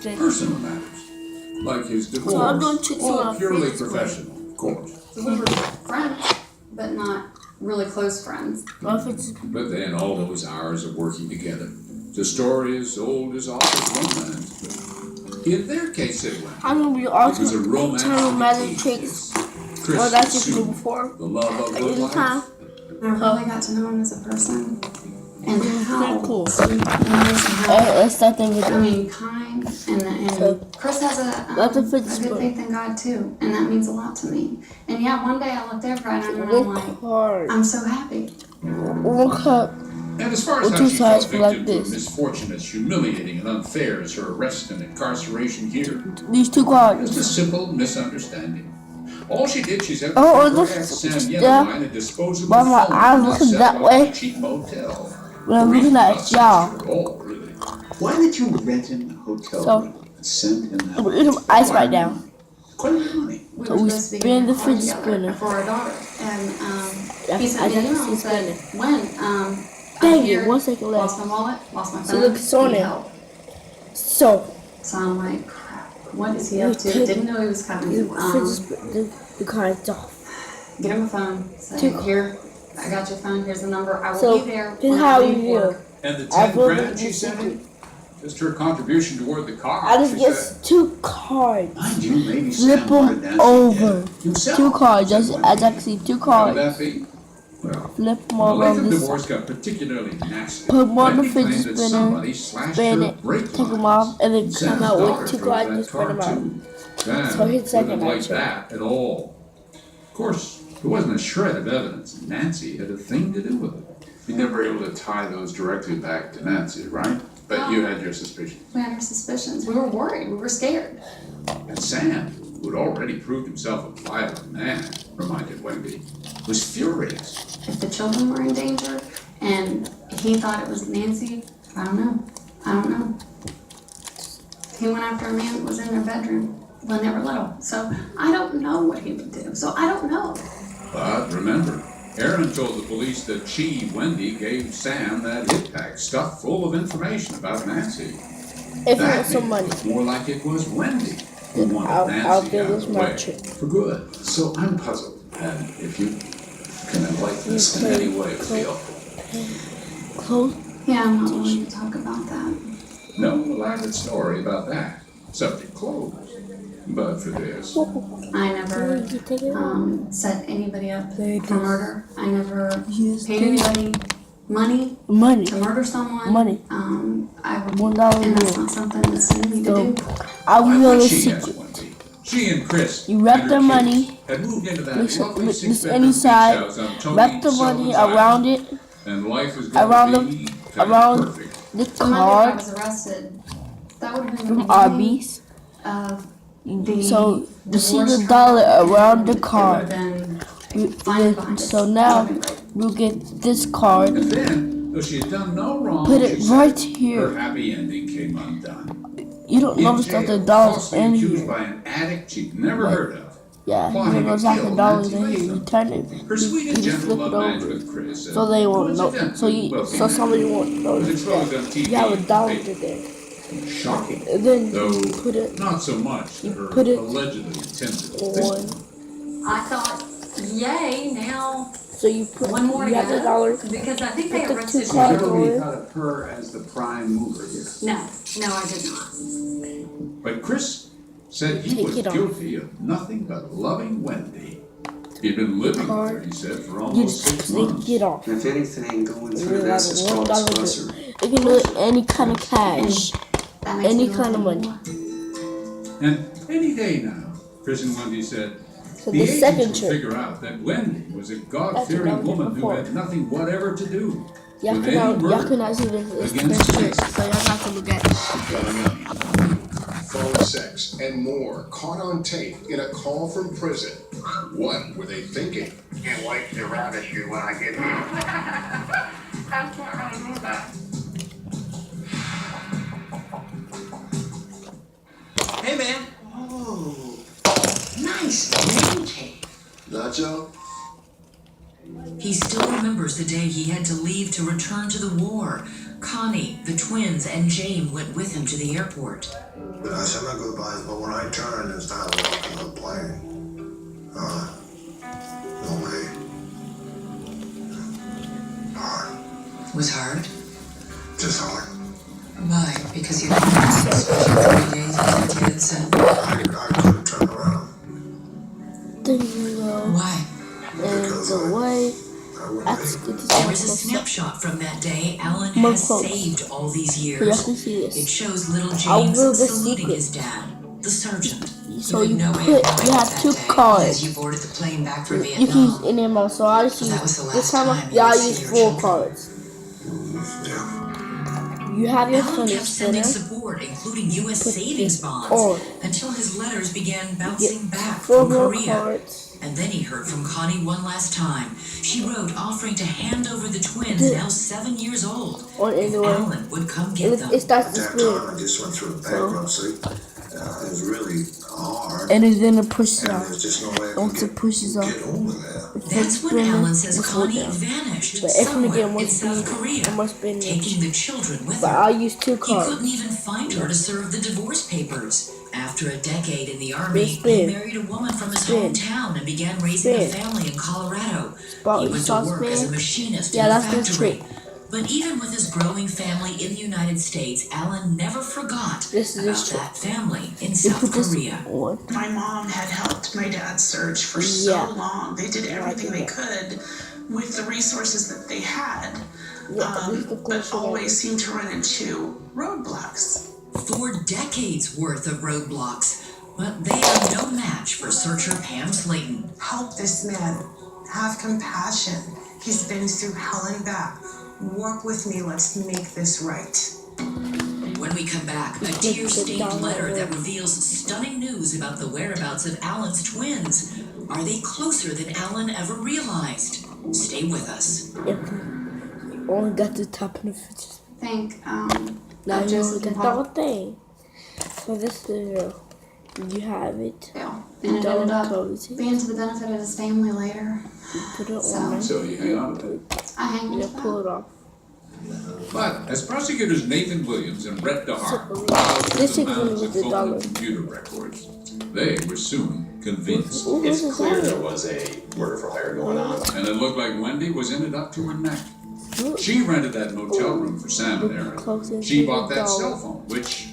personal matters, like his So I'm doing divorce, chicks all on purely Facebook. professional, of course. So we were friends, but not really close friends. Well, if it's But then all those hours of working together, the story is old as office romance. But in their case, it went. I'm gonna be It was a also romance time of the romantic tricks. ages. Chris Well, that's what you Sue, do before. the love of Like her anytime. life. I really got to know him as a person. And how Pretty cool. sweet and nice and how, Let's start the I video. mean, kind. And So, Chris has let a the fidget good spinner. faith in God too. And that means a lot to me. And yeah, one day I looked over at him and I'm like, Card. I'm so happy. One cup. And as far as Or how two she sides fell like victim to a this. misfortune as humiliating and unfair as her arrest and incarceration here, These two it was cards. a simple misunderstanding. All she did, she said, Oh, was look, her ex Sam just Yellowline a disposable Why my phone eyes not looking set that up way? in a cheap motel. When I'm The reason looking at not y'all. sinister at all, really. Why did you rent him a hotel So- room and send him I'm that? eating some ice right now. Quite a bit of money. We So were we supposed to be spin getting the a car fidget together spinner. for our daughter. And Yeah, he sent I me an got to email and see said, spinning. when? Dang I'm it, here, 1 second lost left. my wallet, lost my So phone, look, it's on need it. help. So, So I'm like, crap, what is he You up to? take- Didn't know he was the coming. fidget spinner, the card's off. Get him a phone. Say, Two- here, I got your phone. Here's the number. I will So, be there. here's when how I we leave feel. work. And the I 10 will grand be she the sent secret. him, just her contribution toward the car, I just she get said. two cards. Mind you, maybe Flip Sam wanted them Nancy over. dead himself. Two cards, said just Wendy. as I can see, two How would cards. that be? Well, Flip them the all Latham on this divorce side. got particularly nasty. Put them on the Wendy claimed fidget that spinner, somebody slashed spin her it, brake take them lines. off, and then Sam's come out daughter with two drove cards that and spread car, them out. too. Sam So hit second wouldn't like action. that at all. Of course, there wasn't a shred of evidence Nancy had a thing to do with it. You never were able to tie those directly back to Nancy, right? But you had your suspicions. We had our suspicions. We were worried. We were scared. And Sam, who had already proved himself a violent man, reminded Wendy, was furious. If the children were in danger and he thought it was Nancy, I don't know. I don't know. He went after a man that was in their bedroom when they were little. So I don't know what he would do. So I don't know. But remember, Aaron told the police that she, Wendy, gave Sam that hit pack stuffed full of information about Nancy. If you That want some made money, it more like it was Wendy who wanted I'll Nancy give out this of the my way trick. for good. So I'm puzzled. And if you can enlighten us in any way, it would be helpful. close. Yeah, I'm not willing to talk about that. No elaborate story about that. Subject closed. But for this, I never You take it. set anybody up Very for good. murder. I never Yes, paid do. anybody money Money. to murder someone. Money. I would, $1 and that's bill. not something that's in me to So, do. I will why know would the she ask secret. Wendy? She and Chris You wrap and the her money, kids had moved into that This lovely this six-bedroom any beach side. house on Tony Wrap the money Sullivan's around Island. it. And life was going Around to the- be kind around- of perfect. The So Monday, if I card was arrested, that would have been from the beginning Arby's. of the So you see divorce the dollar trial, around and the it would card. have been You- fine behind So us. now Would have been great. we'll get this card. And then, though she had done no wrong, Put she it said, right her here. happy ending came undone. You don't In notice that the jail, dollar's falsely in accused here. by an addict she'd never What? heard of. Yeah, you plotting don't to notice that the kill dollar's Nancy in here. You Latham. turn it. Her You sweet and just gentle flip it love marriage over. with Chris. So they won't know. coincidentally So somebody won't was notice exposed on that. TV. You have a dollar Hey, in there. shocking. And then Though you put it not so much that her put it allegedly attempted on. I thought, yay, now So you put one more to you have the go. dollar. Because I think they Put the arrested two cards you. on. You thought of her as the prime mover here. No, I did not. But Chris said he Take was it off. guilty of nothing but loving Wendy. He'd been living with her, he said, for You almost just 6 months. take it off. And if anything, going You through have this is called $1 sponsor. bill. You can do any kind of cash, That makes any me kind of love money. more. And any day now, Chris and Wendy said, So the the agents second would trick. figure out that Wendy was a That's God-fearing what I woman did who before. had nothing whatever to do Y'all with any cannot murder. see this. It's against first trick. Nancy. So y'all got to look at it. Phone sex, and more caught on tape in a call from prison. What were they thinking? Can't wait to ravish you when I get here. I can't really do that. Hey, man. Oh, nice name tape. Nacho? He still remembers the day he had to leave to return to the war, Connie, the twins, and Jane went with him to the airport. But I said my goodbyes, but when I turned and started walking the plane, no way. Hard. Was hard? Just hard. Why? Because you had 3 days with your kids and... I couldn't turn around. Then you go Why? and the way. I wouldn't That's make good. There is a snapshot from that day Alan More has quotes. saved all these So you years. can see It this. shows little I'll James reveal the saluting secret. his dad, the sergeant. So had you no way put, of knowing you have that 2 day cards. As you boarded the plane back from You Vietnam. can use any amount. So I just use That was the this last time. time you Yeah, I would see use your 4 children. cards. Yeah. You have your Alan funny kept sending center. support, including U.S. Put savings this bonds, on. until his letters began bouncing back 4 from more Korea. cards. And then he heard from Connie one last time. She wrote offering to hand over the twins, now 7 years old, On if anyway. Alan would come get It, them. it starts to At that spin. time, I just went through a bankruptcy. It was really hard. And then it pushes And out. there's just no way I Once could it pushes out. get over that. That's when Alan says Connie vanished But if we somewhere get in more South speed, Korea, I must be taking the children with But her. I'll use 2 He cards. couldn't even find her to serve the divorce papers. After a decade in the army, he Spin. married a woman from his Spin. hometown and began raising a Spin. family in Colorado. But He you went to saw work as a spin? machinist Yeah, in a that's the factory. trick. But even with his growing family in the United States, Alan never forgot This is about his trick. that family in You South put this Korea. on. My mom had helped my dad search for Yeah. so long. They did everything they could with the resources that they had, Yeah, this is the but closer always seemed to run into roadblocks. 4 decades worth of roadblocks, but they are no match for searcher Pam Slayton. Help this man. Have compassion. He's been through hell and back. Work with me. Let's make this right. When we come back, a tear-stained letter that reveals stunning news about the whereabouts of Alan's twins. Are they closer than Alan ever realized? Stay with us. Yep. Only got the top and the features. Think, Now of you Joseph only and got the whole Paul. thing. So this is you have it. Yeah. And it Don't ended up close it. being to the benefit of his family later. You put it So- on there. So you hang on to it. I hang You with pull that. it off. But as prosecutors Nathan Williams and Brett DeHart So, filed this the is mounds with of the photo dollar. and computer records, they were soon convinced. Ooh, It's this is clear how there it- was a murder for hire going on. And it looked like Wendy was in it up to her neck. She rented that motel room for Sam and Aaron. She bought that cell phone, which